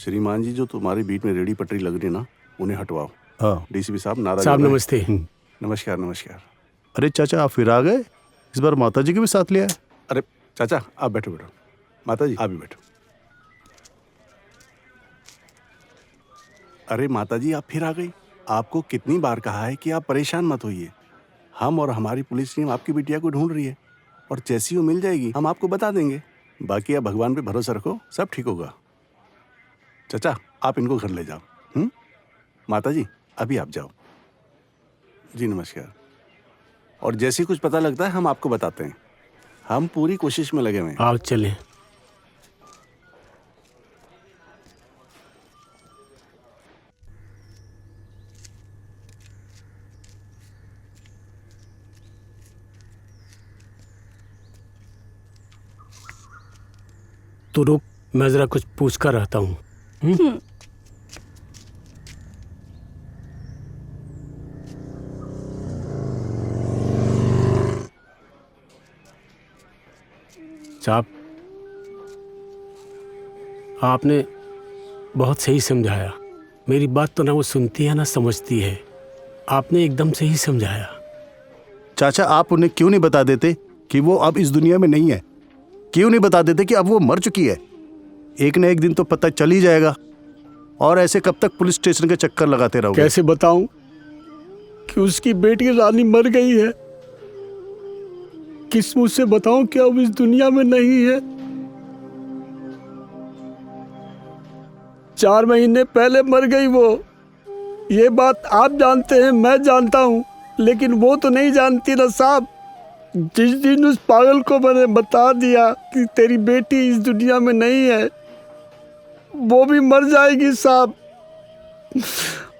श्रीमान जी, जो तुम्हारी बीट में रेडी पटरी लग रही है ना, उन्हें हटवाओ। हाँ डीसीपी साहब नाराज साहब हो रहे हैं। नमस्ते। नमस्कार नमस्कार। अरे चाचा, आप फिर आ गए? इस बार माता जी के भी साथ लिया है? अरे चाचा, आप बैठो बैठो। माता जी, आप भी बैठो। अरे माता जी, आप फिर आ गई। आपको कितनी बार कहा है कि आप परेशान मत होइए। हम और हमारी पुलिस टीम आपकी बिटिया को ढूंढ रही है और जैसी वो मिल जाएगी हम आपको बता देंगे। बाकी आप भगवान पे भरोसा रखो, सब ठीक होगा। चाचा, आप इनको घर ले जाओ। माता जी, अभी आप जाओ। जी नमस्कार। और जैसे ही कुछ पता लगता है हम आपको बताते हैं। हम पूरी कोशिश में लगे हुए हैं। आओ चलें। तो रुक, मैं जरा कुछ पूछ कर रहता हूँ। साहब, आपने बहुत सही समझाया। मेरी बात तो ना वो सुनती है ना समझती है। आपने एकदम सही समझाया। चाचा, आप उन्हें क्यों नहीं बता देते कि वो अब इस दुनिया में नहीं है? क्यों नहीं बता देते कि अब वो मर चुकी है? एक न एक दिन तो पता चल ही जाएगा। और ऐसे कब तक पुलिस स्टेशन के चक्कर लगाते रहोगे? कैसे बताऊं कि उसकी बेटी रानी मर गई है? किस मुंह से बताऊं कि अब इस दुनिया में नहीं है? 4 महीने पहले मर गई वो। ये बात आप जानते हैं, मैं जानता हूं, लेकिन वो तो नहीं जानती ना साहब। जिस दिन उस पागल को मैंने बता दिया कि तेरी बेटी इस दुनिया में नहीं है, वो भी मर जाएगी साहब।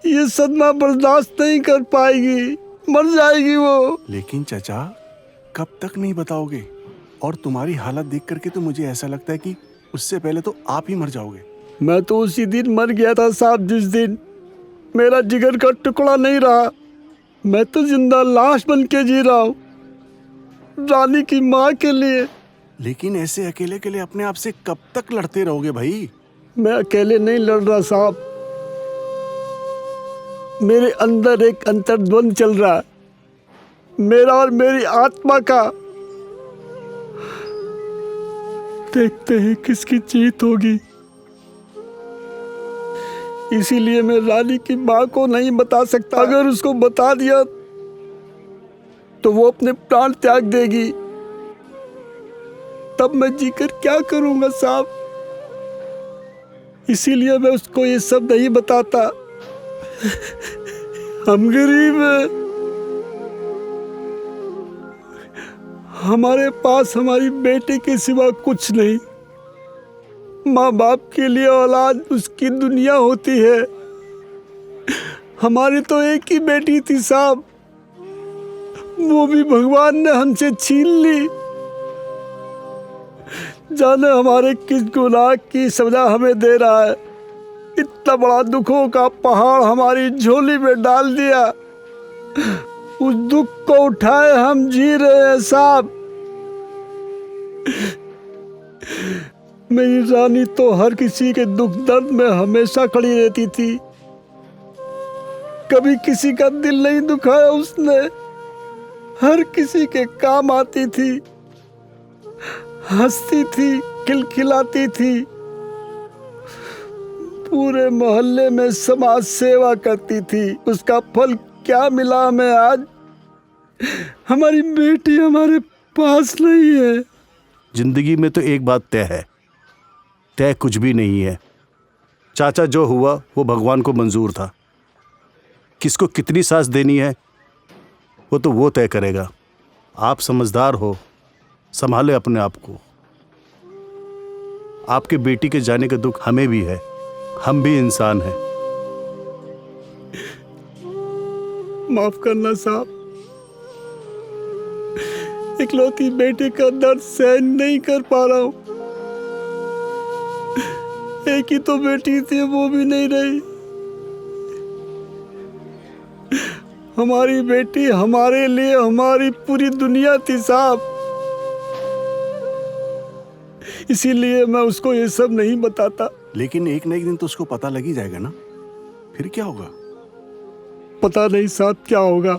ये सदमा बर्दाश्त नहीं कर पाएगी, मर जाएगी वो। लेकिन चाचा, कब तक नहीं बताओगे? और तुम्हारी हालत देख करके तो मुझे ऐसा लगता है कि उससे पहले तो आप ही मर जाओगे। मैं तो उसी दिन मर गया था साहब, जिस दिन मेरा जिगर का टुकड़ा नहीं रहा। मैं तो जिंदा लाश बन के जी रहा हूँ, रानी की माँ के लिए। लेकिन ऐसे अकेले के लिए अपने आप से कब तक लड़ते रहोगे भाई? मैं अकेले नहीं लड़ रहा साहब, मेरे अंदर एक अंतर्द्वंद चल रहा है, मेरा और मेरी आत्मा का। देखते हैं किसकी जीत होगी। इसीलिए मैं रानी की माँ को नहीं बता सकता। अगर उसको बता दिया तो वो अपने प्राण त्याग देगी। तब मैं जीकर क्या करूंगा साहब? इसीलिए मैं उसको ये सब नहीं बताता। हम गरीब हैं, हमारे पास हमारी बेटी के सिवा कुछ नहीं। माँ बाप के लिए औलाद उसकी दुनिया होती है। हमारी तो एक ही बेटी थी साहब, वो भी भगवान ने हमसे छीन ली। जाने हमारे किस गुनाह की सजा हमें दे रहा है। इतना बड़ा दुखों का पहाड़ हमारी झोली में डाल दिया। उस दुख को उठाए हम जी रहे हैं साहब। मेरी रानी तो हर किसी के दुख दर्द में हमेशा खड़ी रहती थी। कभी किसी का दिल नहीं दुखाया उसने। हर किसी के काम आती थी, हंसती थी, खिलखिलाती थी। पूरे मोहल्ले में समाज सेवा करती थी। उसका फल क्या मिला हमें आज? हमारी बेटी हमारे पास नहीं है। जिंदगी में तो एक बात तय है, तय कुछ भी नहीं है। चाचा, जो हुआ वो भगवान को मंजूर था। किसको कितनी सांस देनी है वो तो वो तय करेगा। आप समझदार हो, संभाले अपने आप को। आपके बेटी के जाने का दुख हमें भी है, हम भी इंसान हैं। माफ करना साहब, इकलौती बेटे का दर्द सहन नहीं कर पा रहा हूं। एक ही तो बेटी थी, वो भी नहीं रही। हमारी बेटी हमारे लिए हमारी पूरी दुनिया थी साहब, इसीलिए मैं उसको ये सब नहीं बताता। लेकिन एक न एक दिन तो उसको पता लग ही जाएगा ना, फिर क्या होगा? पता नहीं साहब क्या होगा,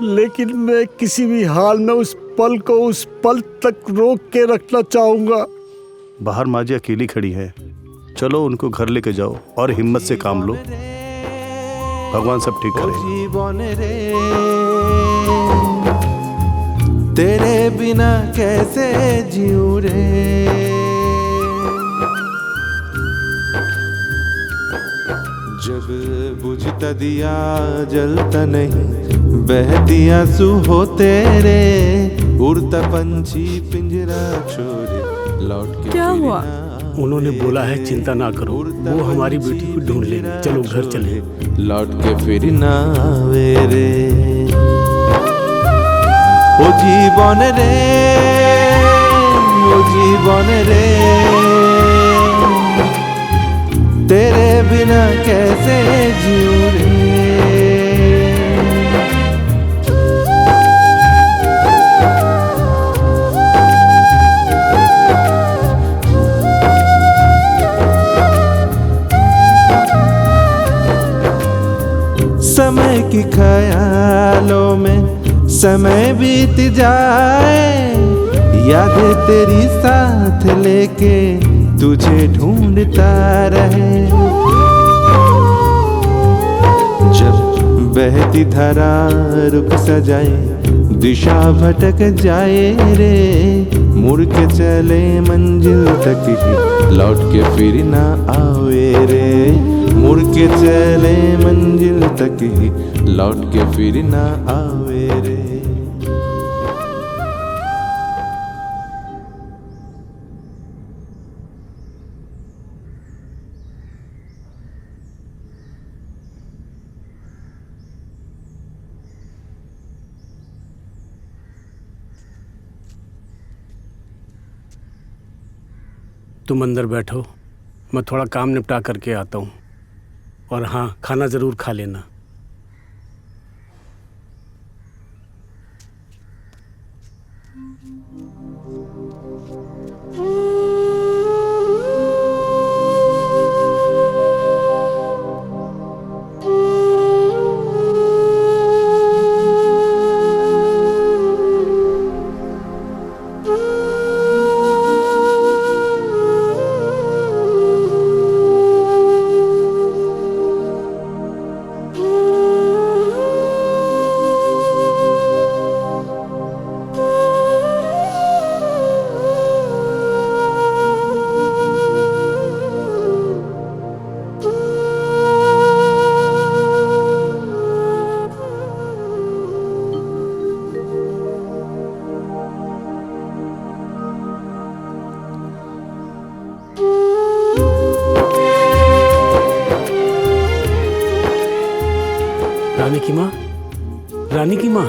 लेकिन मैं किसी भी हाल में उस पल को उस पल तक रोक के रखना चाहूंगा। बाहर माँ जी अकेली खड़ी है, चलो उनको घर लेके जाओ और हिम्मत से काम लो। भगवान सब ठीक करे। जीवन रे तेरे बिना कैसे जीऊं रे, जब बुझता दिया जलता नहीं, बहती आंसू हो तेरे, उड़ता पंछी पिंजरा छोड़े लौट के क्या हुआ? उन्होंने बोला है चिंता ना करो, वो हमारी बेटी को ढूंढ लेंगे। चलो घर चले। लौट के फिर ना आवे रे, ओ जीवन रे, ओ जीवन रे, तेरे बिना कैसे जीऊं रे। समय की ख्यालों में समय बीत जाए, यादें तेरी साथ लेके तुझे ढूंढता रहे। जब बहती धारा रुक सा जाए, दिशा भटक जाए रे, मुड़ के चले मंजिल तक ही लौट के फिर ना आवे रे, मुड़ के चले मंजिल तक ही लौट के फिर ना आवे रे। तुम अंदर बैठो, मैं थोड़ा काम निपटा करके आता हूँ। और हाँ, खाना जरूर खा लेना। रानी की माँ, रानी की माँ।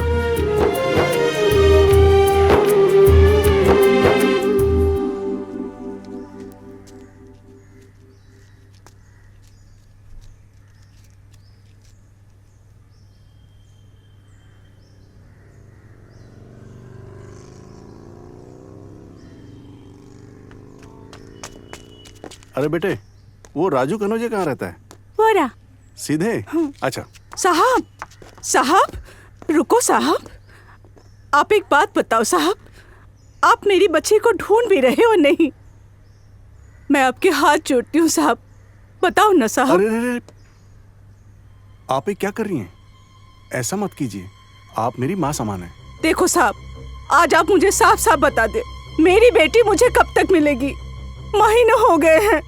अरे बेटे, वो राजू कनौजे कहाँ रहता है? वो रहा। सीधे? अच्छा। साहब, साहब, रुको साहब, आप एक बात बताओ साहब, आप मेरी बच्ची को ढूंढ भी रहे हो नहीं? मैं आपके हाथ जोड़ती हूँ साहब, बताओ ना साहब। अरे अरे, आप ये क्या कर रही हैं? ऐसा मत कीजिए, आप मेरी माँ समान है। देखो साहब, आज आप मुझे साफ साफ बता दे, मेरी बेटी मुझे कब तक मिलेगी? महीने हो गए हैं,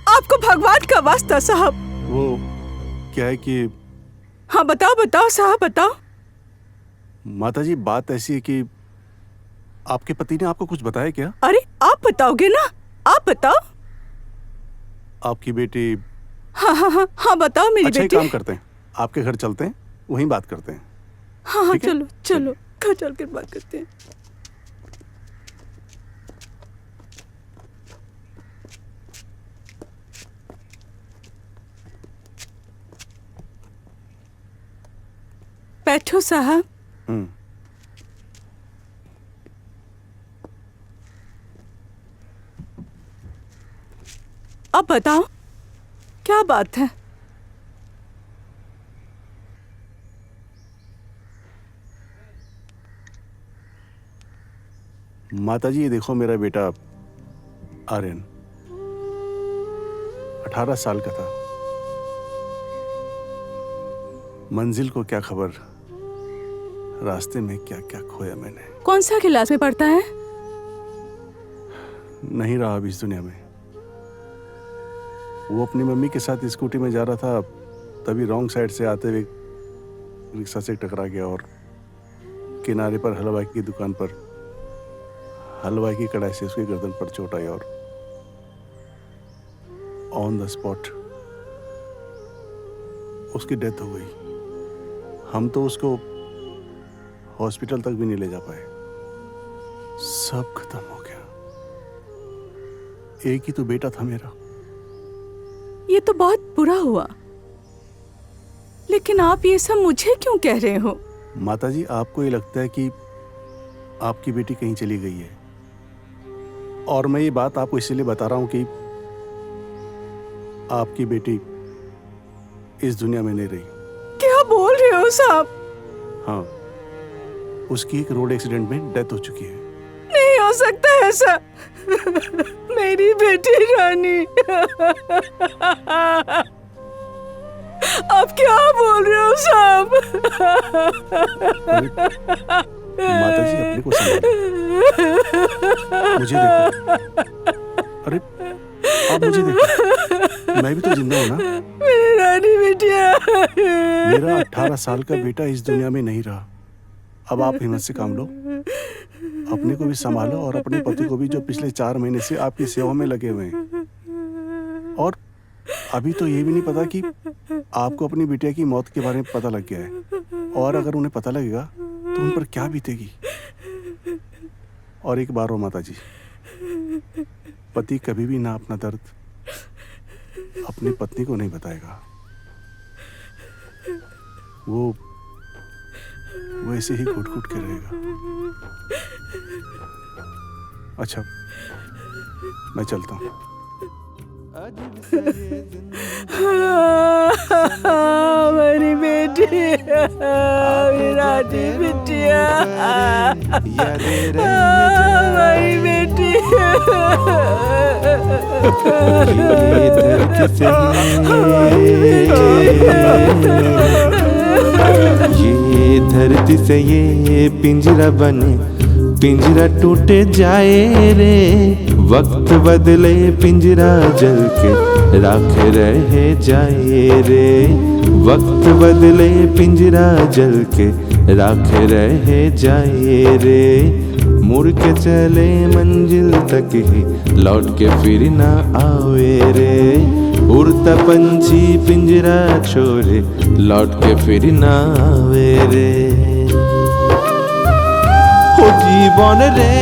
आपको भगवान का वास्ता साहब। वो क्या है कि हाँ बताओ बताओ साहब बताओ। माता जी बात ऐसी है कि आपके पति ने आपको कुछ बताया क्या? अरे आप बताओगे ना, आप बताओ। आपकी बेटी। हाँ हाँ हाँ हाँ बताओ मेरी अच्छा एक बेटी। काम करते हैं, आपके घर चलते हैं, वहीं बात करते हैं। हाँ हाँ ठीक है? चलो चलो घर चल कर बात करते हैं। बैठो साहब। हम्म। अब बताओ क्या बात है? माता जी ये देखो मेरा बेटा आर्यन 18 साल का था। मंजिल को क्या खबर, रास्ते में क्या क्या खोया मैंने। कौन सा क्लास में पढ़ता है? नहीं रहा अब इस दुनिया में। वो अपनी मम्मी के साथ स्कूटी में जा रहा था, तभी रॉन्ग साइड से आते हुए रिक्शा से टकरा गया और किनारे पर हलवाई की दुकान पर हलवाई की कढ़ाई से उसकी गर्दन पर चोट आई और ऑन द स्पॉट उसकी डेथ हो गई। हम तो उसको हॉस्पिटल तक भी नहीं ले जा पाए। सब खत्म हो गया। एक ही तो बेटा था मेरा। ये तो बहुत बुरा हुआ, लेकिन आप ये सब मुझे क्यों कह रहे हो? माता जी आपको ये लगता है कि आपकी बेटी कहीं चली गई है, और मैं ये बात आपको इसलिए बता रहा हूं कि आपकी बेटी इस दुनिया में नहीं रही। क्या बोल रहे हो साहब? हाँ, उसकी एक रोड एक्सीडेंट में डेथ हो चुकी है। नहीं हो सकता ऐसा। मेरी बेटी रानी। आप क्या बोल रहे हो साहब? माता जी अपने को संभालो। मुझे देखो। अरे आप मुझे देखो, मैं भी तो जिंदा हूं ना। मेरी रानी बेटिया। मेरा 18 साल का बेटा इस दुनिया में नहीं रहा। अब आप हिम्मत से काम लो, अपने को भी संभालो और अपने पति को भी, जो पिछले 4 महीने से आपकी सेवा में लगे हुए हैं। और अभी तो ये भी नहीं पता कि आपको अपनी बिटिया की मौत के बारे में पता लग गया है, और अगर उन्हें पता लगेगा तो उन पर क्या बीतेगी। और एक बार हो माता जी, पति कभी भी ना अपना दर्द अपनी पत्नी को नहीं बताएगा। वो ऐसे ही घुट घुट के रहेगा। अच्छा मैं चलता हूँ। मेरी बेटी, मेरी रानी बिटिया, मेरी बेटी। ये धरती से ये पिंजरा बने, पिंजरा टूटे जाए रे। वक्त बदले पिंजरा जल के राख रह जाए रे। वक्त बदले पिंजरा जल के राख रह जाए रे। मुड़ के चले मंजिल तक ही लौट के फिर ना आवे रे। उड़ता पंछी पिंजरा छोड़े लौट के फिर ना आवे रे। ओ जीवन रे,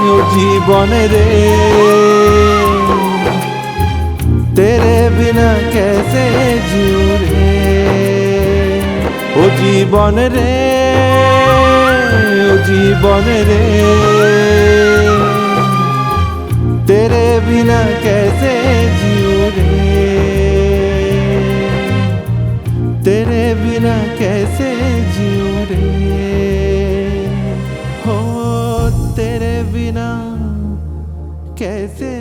ओ जीवन रे, तेरे बिना कैसे जीऊं रे। ओ जीवन रे, ओ जीवन रे, तेरे बिना कैसे जीऊं रे। तेरे बिना कैसे जीऊं रे। हो तेरे बिना कैसे